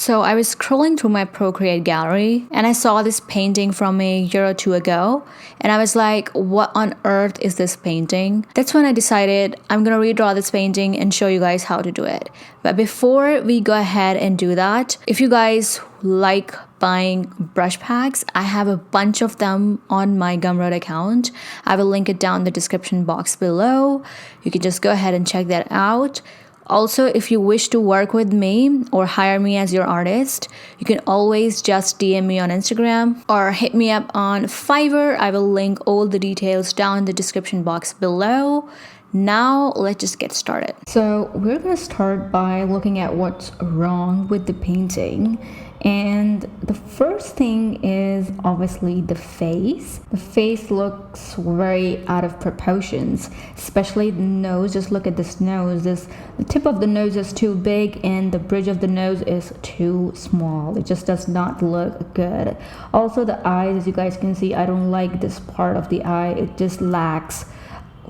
So I was scrolling through my Procreate gallery and I saw this painting from a year or two ago and I was like, what on earth is this painting? That's when I decided I'm gonna redraw this painting and show you guys how to do it. But before we go ahead and do that, if you guys like buying brush packs, I have a bunch of them on my Gumroad account. I will link it down in the description box below. You can just go ahead and check that out. Also, if you wish to work with me or hire me as your artist, you can always just DM me on Instagram or hit me up on Fiverr. I will link all the details down in the description box below. Now, let's just get started. So we're gonna start by looking at what's wrong with the painting. And the first thing is obviously the face. The face looks very out of proportions, especially the nose. Just look at this nose. The tip of the nose is too big and the bridge of the nose is too small. It just does not look good. Also the eyes, as you guys can see, I don't like this part of the eye. It just lacks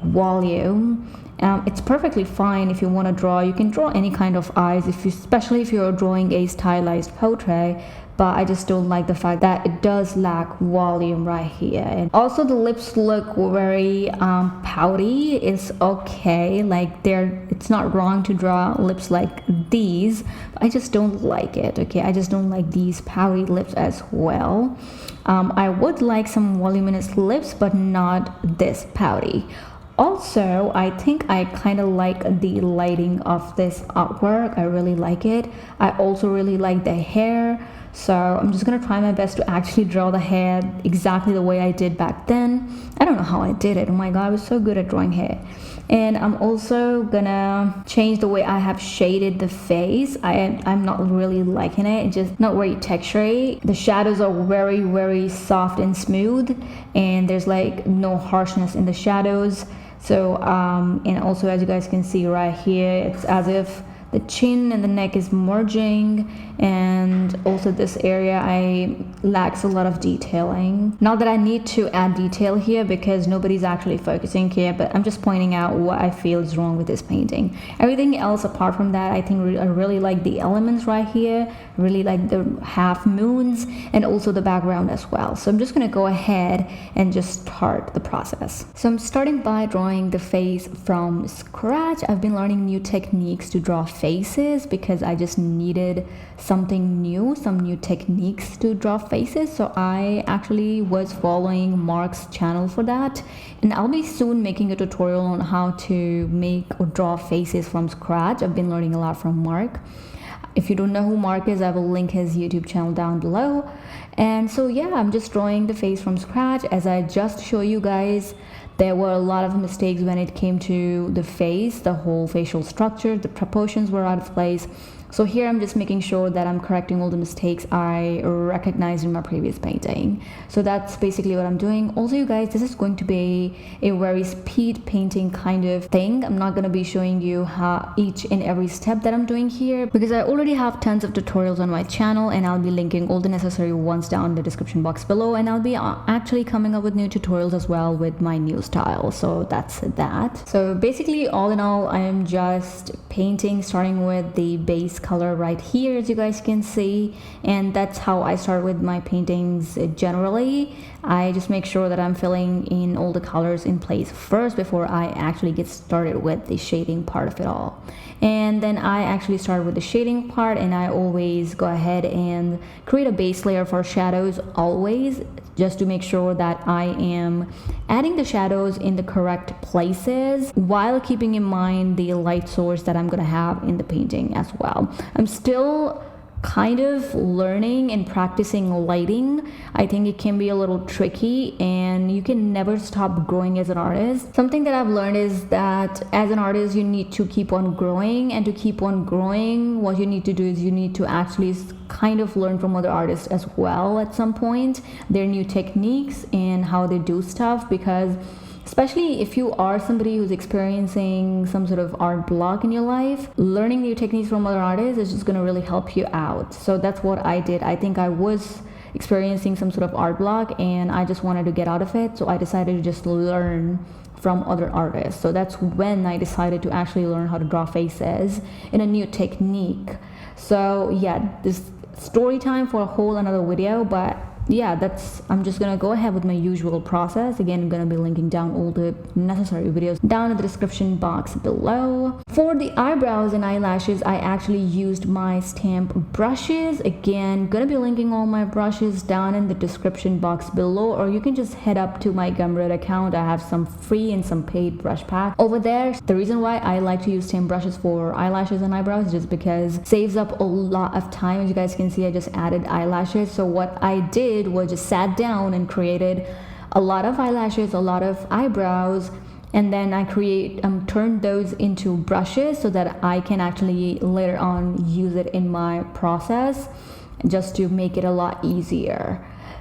volume. It's perfectly fine if you want to draw. You can draw any kind of eyes, especially if you're drawing a stylized portrait, but I just don't like the fact that it does lack volume right here. And also the lips look very pouty. It's okay, like it's not wrong to draw lips like these, but I just don't like it. Okay, I just don't like these pouty lips as well. I would like some voluminous lips, but not this pouty. Also, I think I kind of like the lighting of this artwork. I really like it. I also really like the hair. So I'm just gonna try my best to actually draw the hair exactly the way I did back then. I don't know how I did it. Oh my god, I was so good at drawing hair. And I'm also gonna change the way I have shaded the face. I'm not really liking it. It's just not very textury. The shadows are very, very soft and smooth, and there's like no harshness in the shadows. So and also, as you guys can see right here, it's as if the chin and the neck is merging, and also this area lacks a lot of detailing. Not that I need to add detail here because nobody's actually focusing here, but I'm just pointing out what I feel is wrong with this painting. Everything else apart from that, I think I really like the elements right here. I really like the half moons and also the background as well. So I'm just gonna go ahead and just start the process. So I'm starting by drawing the face from scratch. I've been learning new techniques to draw faces because I just needed something new, some new techniques to draw faces. So I actually was following Mark's channel for that, and I'll be soon making a tutorial on how to make or draw faces from scratch. I've been learning a lot from Mark. If you don't know who Mark is, I will link his YouTube channel down below. And so yeah, I'm just drawing the face from scratch. As I just show you guys, there were a lot of mistakes when it came to the face. The whole facial structure, the proportions were out of place. So here I'm just making sure that I'm correcting all the mistakes I recognized in my previous painting. So that's basically what I'm doing. Also, you guys, this is going to be a very speed painting kind of thing. I'm not going to be showing you how each and every step that I'm doing here because I already have tons of tutorials on my channel, and I'll be linking all the necessary ones down in the description box below, and I'll be actually coming up with new tutorials as well with my new style. So that's that. So basically, all in all, I am just painting, starting with the base color right here, as you guys can see, and that's how I start with my paintings generally. I just make sure that I'm filling in all the colors in place first before I actually get started with the shading part of it all. And then I actually start with the shading part, and I always go ahead and create a base layer for shadows always, just to make sure that I am adding the shadows in the correct places while keeping in mind the light source that I'm gonna have in the painting as well. I'm still kind of learning and practicing lighting. I think it can be a little tricky, and you can never stop growing as an artist. Something that I've learned is that as an artist, you need to keep on growing, and to keep on growing, what you need to do is you need to actually kind of learn from other artists as well at some point, their new techniques and how they do stuff, because especially if you are somebody who's experiencing some sort of art block in your life, learning new techniques from other artists is just going to really help you out. So that's what I did. I think I was experiencing some sort of art block and I just wanted to get out of it, so I decided to just learn from other artists. So that's when I decided to actually learn how to draw faces in a new technique. So yeah, this story time for a whole another video, but yeah, I'm just gonna go ahead with my usual process. Again, I'm gonna be linking down all the necessary videos down in the description box below. For the eyebrows and eyelashes, I actually used my stamp brushes. Again, gonna be linking all my brushes down in the description box below, or you can just head up to my Gumroad account. I have some free and some paid brush pack over there. The reason why I like to use stamp brushes for eyelashes and eyebrows is just because it saves up a lot of time. As you guys can see, I just added eyelashes. So what I did was just sat down and created a lot of eyelashes, a lot of eyebrows, and then I turned those into brushes so that I can actually later on use it in my process, just to make it a lot easier.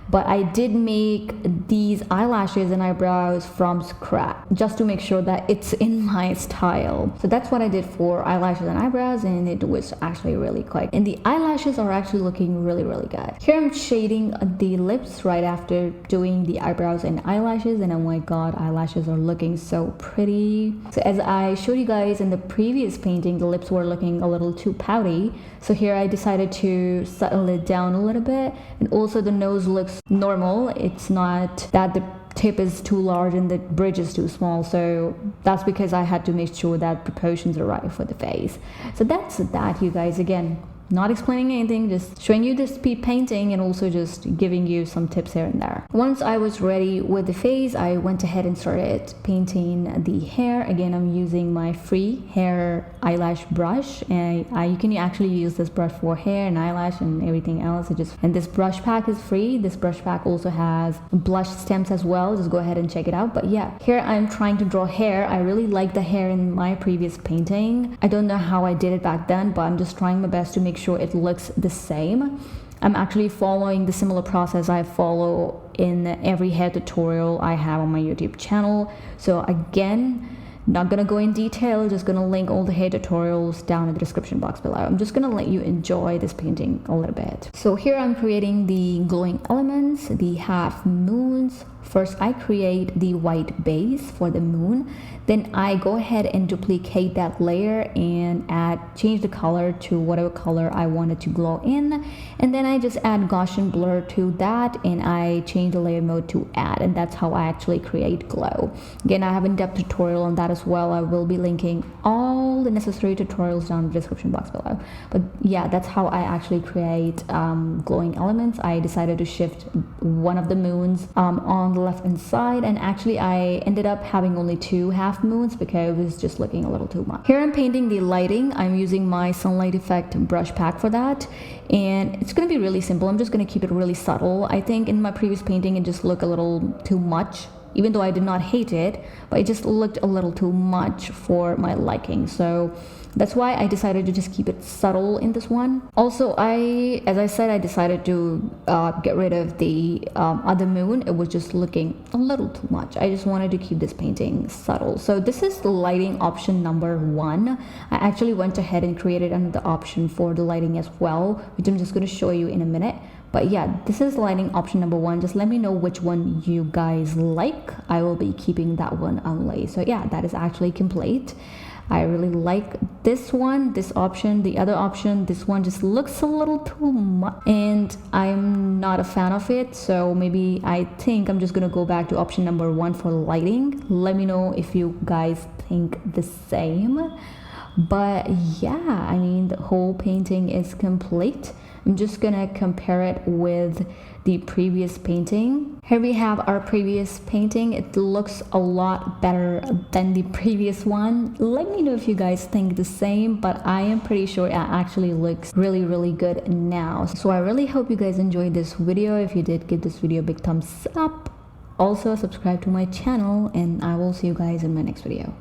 But I did make these eyelashes and eyebrows from scratch just to make sure that it's in my style. So that's what I did for eyelashes and eyebrows, and it was actually really quick. And the eyelashes are actually looking really good. Here I'm shading the lips right after doing the eyebrows and eyelashes, and oh my god, eyelashes are looking so pretty. So as I showed you guys in the previous painting, the lips were looking a little too pouty. So here I decided to settle it down a little bit, and also the nose looks normal. It's not that the tip is too large and the bridge is too small, so that's because I had to make sure that proportions are right for the face. So that's that, you guys. Again, not explaining anything, just showing you the speed painting and also just giving you some tips here and there. Once I was ready with the face, I went ahead and started painting the hair. Again, I'm using my free hair eyelash brush, and you can actually use this brush for hair and eyelash and everything else. And this brush pack is free. This brush pack also has blush stems as well. Just go ahead and check it out. But yeah, here I'm trying to draw hair. I really like the hair in my previous painting. I don't know how I did it back then, but I'm just trying my best to make sure it looks the same. I'm actually following the similar process I follow in every hair tutorial I have on my YouTube channel. So again, not gonna go in detail, just gonna link all the hair tutorials down in the description box below. I'm just gonna let you enjoy this painting a little bit. So here I'm creating the glowing elements, the half moons. First, I create the white base for the moon. Then I go ahead and duplicate that layer and change the color to whatever color I wanted to glow in. And then I just add Gaussian blur to that, and I change the layer mode to add. And that's how I actually create glow. Again, I have an in-depth tutorial on that as well. I will be linking all the necessary tutorials down in the description box below. But yeah, that's how I actually create glowing elements. I decided to shift one of the moons on the left hand side, and actually I ended up having only 2 half moons because it was just looking a little too much. Here I'm painting the lighting. I'm using my sunlight effect brush pack for that, and it's going to be really simple. I'm just going to keep it really subtle. I think in my previous painting it just looked a little too much, even though I did not hate it, but it just looked a little too much for my liking. So that's why I decided to just keep it subtle in this one. Also, as I said, I decided to get rid of the other moon. It was just looking a little too much. I just wanted to keep this painting subtle. So this is the lighting option number 1. I actually went ahead and created another option for the lighting as well, which I'm just going to show you in a minute. But yeah, this is lighting option number 1. Just let me know which one you guys like. I will be keeping that one only. So yeah, that is actually complete. I really like this one, this option. The other option, this one just looks a little too much, and I'm not a fan of it. So maybe I think I'm just gonna go back to option number 1 for lighting. Let me know if you guys think the same. But yeah, I mean, the whole painting is complete. I'm just gonna compare it with the previous painting. Here we have our previous painting. It looks a lot better than the previous one. Let me know if you guys think the same, but I am pretty sure it actually looks really good now. So I really hope you guys enjoyed this video. If you did, give this video a big thumbs up. Also subscribe to my channel, and I will see you guys in my next video.